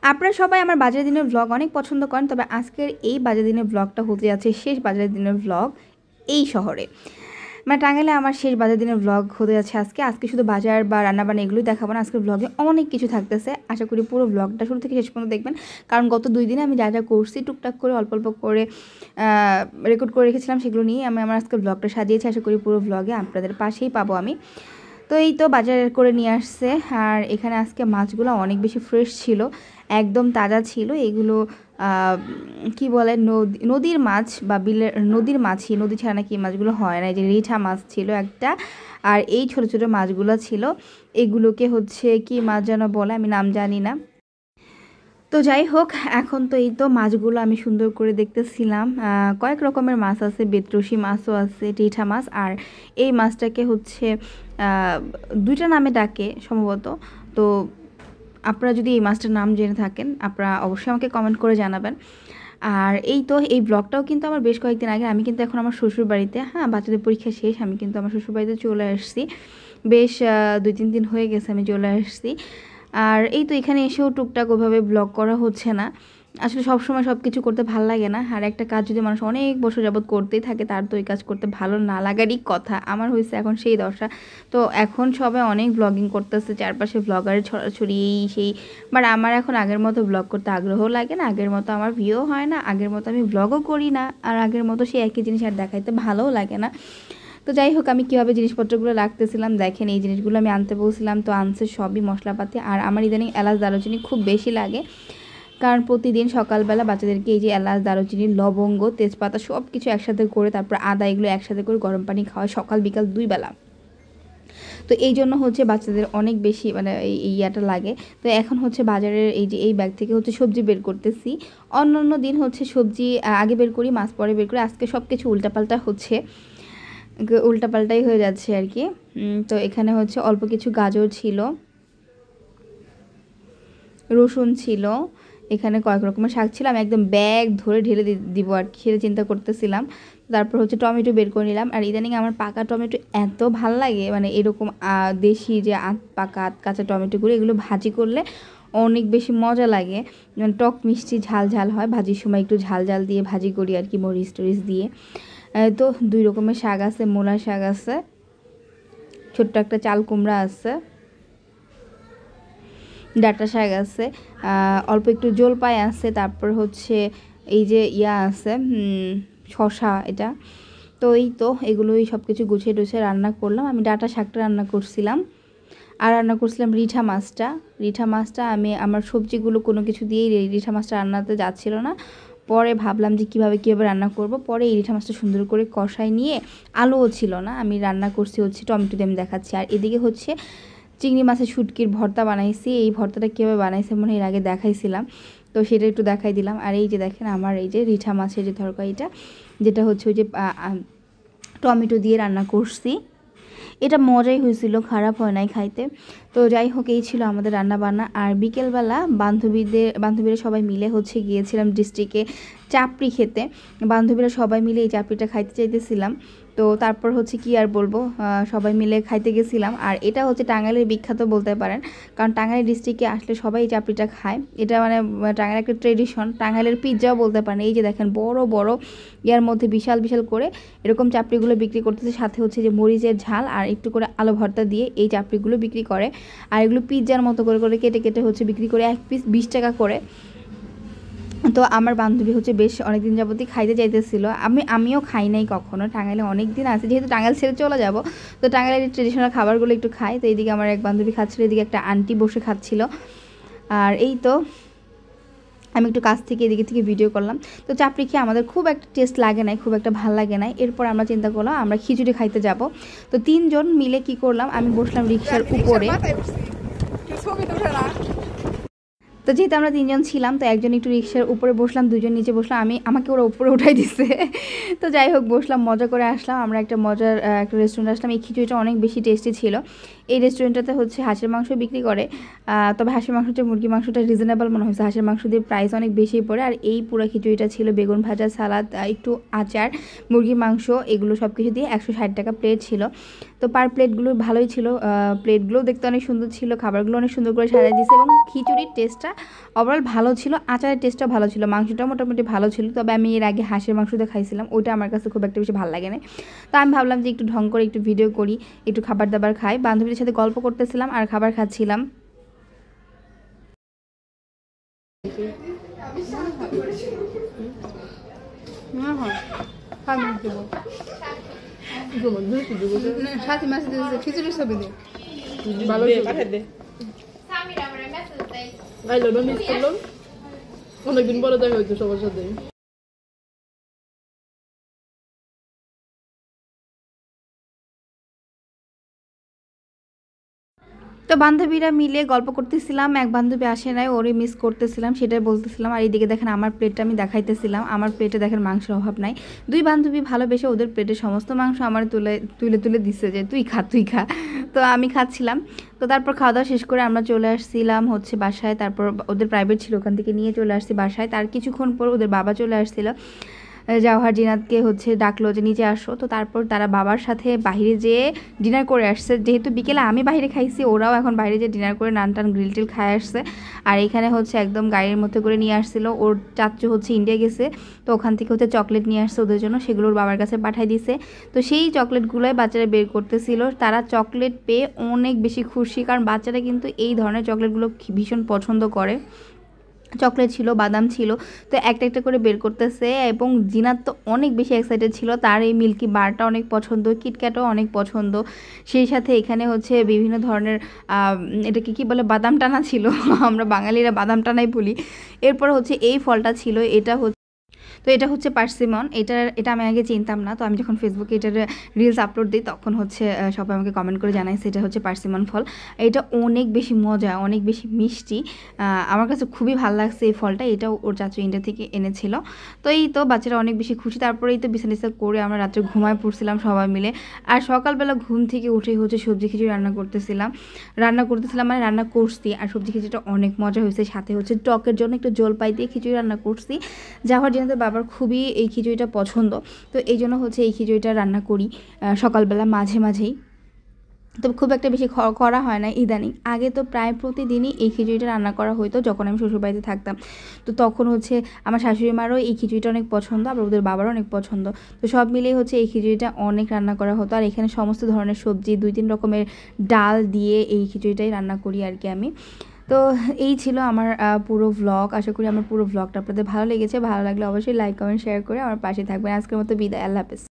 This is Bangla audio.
আপনারা সবাই আমার বাজারের দিনের ভ্লগ অনেক পছন্দ করেন, তবে আজকের এই বাজারের দিনের ভ্লগটা হতে যাচ্ছে শেষ বাজারের দিনের ভ্লগ এই শহরে। মানে টাঙ্গাইলে আমার শেষ বাজার দিনের ভ্লগ হতে যাচ্ছে আজকে শুধু বাজার বা রান্নাবান্না এগুলোই দেখাবো না, আজকের ভ্লগে অনেক কিছু থাকতেছে। আশা করি পুরো ভ্লগটা শুরু থেকে শেষ পর্যন্ত দেখবেন, কারণ গত 2 দিনে আমি যা যা করছি টুকটাক করে অল্প অল্প করে রেকর্ড করে রেখেছিলাম, সেগুলো নিয়ে আমি আমার আজকের ভ্লগটা সাজিয়েছি। আশা করি পুরো ভ্লগে আপনাদের পাশেই পাবো আমি। তো এই তো বাজার করে নিয়ে আসছে, আর এখানে আজকে মাছগুলো অনেক বেশি ফ্রেশ ছিল, একদম তাজা ছিল। এগুলো কি বলে নদীর মাছ বা বিলের নদীর মাছই, নদী ছাড়া নাকি মাছগুলো হয় না। এই যে রিঠা মাছ ছিল একটা, আর এই ছোট ছোট মাছগুলো ছিল, এগুলোকে হচ্ছে কি মাছ যেন বলে, আমি নাম জানি না। তো যাই হোক, এখন তো এই তো মাছগুলো আমি সুন্দর করে দেখতেছিলাম। কয়েক রকমের মাছ আছে, বেতরশি মাছও আছে, টিঠা মাছ, আর এই মাছটাকে হচ্ছে দুইটা নামে ডাকে সম্ভবত। তো আপনারা যদি এই মাছটার নাম জেনে থাকেন আপনারা অবশ্যই আমাকে কমেন্ট করে জানাবেন। আর এই তো এই ব্লগটাও কিন্তু আমার বেশ কয়েকদিন আগে, আমি কিন্তু এখন আমার শ্বশুর বাড়িতে, হ্যাঁ বাচ্চাদের পরীক্ষা শেষ, আমি কিন্তু আমার শ্বশুর বাড়িতে চলে আসছি। বেশ 2-3 দিন হয়ে গেছে আমি চলে আসছি। আর এই তো এখানে এসেও টুকটাক ওইভাবে ব্লগ করা হচ্ছে না। আসলে সবসময় সব কিছু করতে ভালো লাগে না, আর একটা কাজ যদি মানুষ অনেক বছর যাবৎ করতেই থাকে তার তো এই কাজ করতে ভালো না লাগারই কথা। আমার হয়েছে এখন সেই দশা। তো এখন সবাই অনেক ব্লগিং করতেছে, চারপাশে ব্লগারের ছড়াছড়ি এই সেই, বাট আমার এখন আগের মতো ব্লগ করতে আগ্রহ লাগে না, আগের মতো আমার ভিউ হয় না, আগের মতো আমি ব্লগও করি না, আর আগের মতো সেই একই জিনিস আর দেখাইতে ভালোও লাগে না। তো যাই হোক, আমি কীভাবে জিনিসপত্রগুলো রাখতেছিলাম দেখেন, এই জিনিসগুলো আমি আনতে বলছিলাম, তো আনছে সবই মশলাপাতি। আর আমার ইদানিং এলাচ দারুচিনি খুব বেশি লাগে, কারণ প্রতিদিন সকালবেলা বাচ্চাদেরকে এই যে এলাচ দারুচিনি লবঙ্গ তেজপাতা সব কিছু একসাথে করে, তারপর আদা, এগুলো একসাথে করে গরম পানি খাওয়া সকাল বিকাল 2 বেলা। তো এই জন্য হচ্ছে বাচ্চাদের অনেক বেশি মানে এই ইয়াটা লাগে। তো এখন হচ্ছে বাজারের এই যে এই ব্যাগ থেকে হচ্ছে সবজি বের করতেছি। অন্য দিন হচ্ছে সবজি আগে বের করি, মাছ পরে বের করি, আজকে সব কিছু উল্টাপাল্টা হচ্ছে, উল্টাপাল্টাই হয়ে যাচ্ছে আর কি। তো এখানে হচ্ছে অল্প কিছু গাজর ছিল, রসুন ছিল, এখানে কয়েক রকমের শাক ছিল। আমি একদম ব্যাগ ধরে ঢেলে দিব আর কি, সেটা চিন্তা করতেছিলাম। তারপর হচ্ছে টমেটো বের করে নিলাম। আর ইদানিং আমার পাকা টমেটো এত ভাল লাগে, মানে এরকম দেশি যে পাকা কাঁচা টমেটোগুলো, এগুলো ভাজি করলে অনেক বেশি মজা লাগে, মানে টক মিষ্টি ঝাল ঝাল হয়। ভাজির সময় একটু ঝাল ঝাল দিয়ে ভাজি করি আর কি, মরিচ টরিচ দিয়ে। তো 2 রকমের শাক আছে, মূলা শাক আছে, ছোট্ট একটা চাল কুমড়া আছে, ডাঁটা শাক আছে, অল্প একটু জলপাই আছে, তারপর হচ্ছে এই যে ইয়া আছে শশা এটা। তো এই তো এগুলোই সব কিছু গুছিয়ে টুছিয়ে রান্না করলাম। আমি ডাঁটা শাকটা রান্না করছিলাম, আর রান্না করছিলাম রিঠা মাছটা আমি আমার সবজিগুলো কোনো কিছু দিয়েই রিঠা মাছটা রান্নাতে যাচ্ছিল না। পরে ভাবলাম যে কীভাবে রান্না করব। পরে এই রিঠা মাছটা সুন্দর করে কষাই নিয়ে, আলুও ছিল না, আমি রান্না করছি হচ্ছে টমেটো দিয়ে আমি দেখাচ্ছি। আর এদিকে হচ্ছে চিংড়ি মাছের শুটকির ভর্তা বানাইছি। এই ভর্তাটা কীভাবে বানাইছে মনে এর আগে দেখাইছিলাম, তো সেটা একটু দেখাই দিলাম। আর এই যে দেখেন আমার এই যে রিঠা মাছের যে তরকারিটা, যেটা হচ্ছে ওই যে টমেটো দিয়ে রান্না করছি, এটা মজাই হয়েছিল, খারাপ হয় নাই খাইতে। তো যাই হোক, এই ছিল আমাদের রান্না বান্না। আর বিকেলবেলা বান্ধবীরা সবাই মিলে হচ্ছে গিয়েছিলাম ডিস্ট্রিক্টে চাপড়ি খেতে। বান্ধবীরা সবাই মিলে এই চাপড়িটা খাইতে চাইতেছিলাম। তো তারপর হচ্ছে কি আর বলবো, সবাই মিলে খাইতে গেছিলাম। আর এটা হচ্ছে টাঙ্গাইলের বিখ্যাত বলতে পারেন, কারণ টাঙ্গাইল ডিস্ট্রিক্টে আসলে সবাই এই চাপড়িটা খায়। এটা মানে টাঙ্গাইলের একটা ট্রেডিশন, টাঙ্গাইলের পিৎজাও বলতে পারেন। এই যে দেখেন বড় বড় ইয়ার মধ্যে বিশাল বিশাল করে এরকম চাপড়িগুলো বিক্রি করতেছে, সাথে হচ্ছে যে মরিচের ঝাল আর একটু করে আলু ভর্তা দিয়ে এই চাপড়িগুলো বিক্রি করে। আর এগুলো পিৎজার মতো করে করে কেটে কেটে হচ্ছে বিক্রি করে, এক পিস 20 টাকা করে। তো আমার বান্ধবী হচ্ছে বেশ অনেকদিন যাবতই খাইতে চাইতেছিল, আমিও খাই নাই কখনো। টাঙ্গাইলে অনেক দিন আছে, যেহেতু টাঙ্গাইল ছেড়ে চলে যাব, তো টাঙ্গাইলের ট্রেডিশনাল খাবারগুলো একটু খাই। তো এইদিকে আমার এক বান্ধবী খাচ্ছিল, এদিকে একটা আন্টি বসে খাচ্ছিল। আর এই তো আমি একটু কাছ থেকে এদিকে থেকে ভিডিও করলাম। তো চাপড়ি খেয়ে আমাদের খুব একটা টেস্ট লাগে নাই, খুব একটা ভাল লাগে নাই। এরপর আমরা চিন্তা করলাম আমরা খিচুড়ি খাইতে যাব। তো 3 জন মিলে কি করলাম, আমি বসলাম রিক্সার উপরে। তো যেহেতু আমরা 3 জন ছিলাম, তো একজন একটু রিক্সার উপরে বসলাম, 2 জন নিচে বসলাম, আমাকে ওরা উপরে উঠাই দিচ্ছে। তো যাই হোক, বসলাম, মজা করে আসলাম। আমরা একটা মজার একটা রেস্টুরেন্টে আসলাম। এই খিচুড়িটা অনেক বেশি টেস্টি ছিল। এই রেস্টুরেন্টটাতে হচ্ছে হাঁসের মাংস বিক্রি করে, তবে হাঁসের মাংসটা মুরগি মাংসটা রিজনেবল মনে হয়েছে, হাঁসের মাংস দিয়ে প্রাইস অনেক বেশি পড়ে। আর এই পুরো খিচুড়িটা ছিল বেগুন ভাজা, সালাদ, একটু আচার, মুরগি মাংস, এগুলো সব কিছু দিয়ে 160 টাকা প্লেট ছিল। তো পার প্লেটগুলো ভালোই ছিল, প্লেটগুলোও দেখতে অনেক সুন্দর ছিল, খাবারগুলো অনেক সুন্দর করে সাজিয়ে দিয়েছে, এবং খিচুড়ির টেস্টটা ওভারঅল ভালো ছিল, আচারের টেস্টটা ভালো ছিল, মাংসটা মোটামুটি ভালো ছিল। তবে আমি এর আগে হাঁসের মাংস দিয়ে খাইছিলাম, ওইটা আমার কাছে খুব একটা বেশি ভালো লাগে না। তো আমি ভাবলাম যে একটু ঢং করে একটু ভিডিও করি, একটু খাবার দাবার খাই। বান্ধবীদের সাথে গল্প করতেছিলাম আর খাবার খাচ্ছিলাম। অনেকদিন পরে দেখা হইতো সবার সাথে। তো বান্ধবীরা মিলে গল্প করতেছিলাম, এক বান্ধবী আসে নাই, ওরে মিস করতেছিলাম, সেটাই বলতেছিলাম। আর এইদিকে দেখেন আমার প্লেটটা আমি দেখাইতেছিলাম, আমার প্লেটে দেখেন মাংসের অভাব নাই। দুই বান্ধবী ভালোবেসে ওদের প্লেটে সমস্ত মাংস আমার তুলে তুলে তুলে দিচ্ছে যে তুই খা তুই খা। তো আমি খাচ্ছিলাম। তো তারপর খাওয়া দাওয়া শেষ করে আমরা চলে আসছিলাম হচ্ছে বাসায়। তারপর ওদের প্রাইভেট ছিল, ওখান থেকে নিয়ে চলে আসছি বাসায়। তার কিছুক্ষণ পর ওদের বাবা চলে আসছিল, জাওহার জিনাতকে হচ্ছে ডাকলো যে নিচে আসো। তো তারপর তারা বাবার সাথে বাইরে যেয়ে ডিনার করে আসছে। যেহেতু বিকেলে আমি বাইরে খাইছি, ওরাও এখন বাইরে যেয়ে ডিনার করে নান টান গ্রিল টিল খায় আসছে। আর এখানে হচ্ছে একদম গাড়ির মধ্যে করে নিয়ে আসছিল। ওর চাচ্চু হচ্ছে ইন্ডিয়া গেছে, তো ওখান থেকে হচ্ছে চকলেট নিয়ে আসছে ওদের জন্য, সেগুলো ওর বাবার কাছে পাঠাই দিছে। তো সেই চকলেটগুলোই বাচ্চারা বের করতেছিল। তারা চকলেট পেয়ে অনেক বেশি খুশি, কারণ বাচ্চারা কিন্তু এই ধরনের চকলেটগুলো ভীষণ পছন্দ করে। চকলেট ছিল, বাদাম ছিল, তো একটা একটা করে বের করতেছে। এবং জিনাত তো অনেক বেশি এক্সাইটেড ছিল, তার এই মিল্কি বারটা অনেক পছন্দ, কিটক্যাটও অনেক পছন্দ। সেই সাথে এখানে হচ্ছে বিভিন্ন ধরনের এটাকে কী বলে, বাদাম টানা ছিল। আমরা বাঙালিরা বাদাম টানাই বলি। এরপর হচ্ছে এই ফলটা ছিল, এটা হচ্ছে পার্সিমন। এটা আমি আগে চিনতাম না। তো আমি যখন ফেসবুকে এটার রিলস আপলোড দিই তখন হচ্ছে সবাই আমাকে কমেন্ট করে জানাইছে এটা হচ্ছে পার্সিমন ফল। এটা অনেক বেশি মজা, অনেক বেশি মিষ্টি। আমার কাছে খুবই ভালো লাগছে এই ফলটা। এটাও ওর চাচু ইন্ডিয়া থেকে এনেছিল। তো এই তো বাচ্চারা অনেক বেশি খুশি। তারপরে এই তো বিছানা করে আমরা রাত্রে ঘুমায় পড়ছিলাম সবাই মিলে। আর সকালবেলা ঘুম থেকে উঠেই হচ্ছে সবজি খিচুড়ি রান্না করতেছিলাম মানে রান্না করছি। আর সবজি খিচুড়িটা অনেক মজা হয়েছে। সাথে হচ্ছে টকের জন্য একটু জলপাই দিয়ে খিচুড়ি রান্না করছি। যাওয়ার জন্য বাবার খুবই এই খিচুড়িটা পছন্দ, তো এই জন্য হচ্ছে এই খিচুড়িটা রান্না করি সকালবেলা মাঝে মাঝেই। তবে খুব একটা বেশি করা হয় না ইদানিং। আগে তো প্রায় প্রতিদিনই এই খিচুড়িটা রান্না করা হতো যখন আমি শ্বশুরবাড়িতে থাকতাম। তো তখন হচ্ছে আমার শাশুড়ি মারও এই খিচুড়িটা অনেক পছন্দ, আবার ওদের বাবারও অনেক পছন্দ। তো সব মিলিয়ে হচ্ছে এই খিচুড়িটা অনেক রান্না করা হতো। আর এখানে সমস্ত ধরনের সবজি, 2-3 রকমের ডাল দিয়ে এই খিচুড়িটাই রান্না করি আর কি আমি। তো এই ছিল আমার পুরো ভ্লগ। আশা করি আমার পুরো ভ্লগটা আপনাদের ভালো লেগেছে। ভালো লাগলে অবশ্যই লাইক, কমেন্ট, শেয়ার করে আমার পাশে থাকবেন। আজকের মতো বিদায়, আল্লাহ হাফেজ।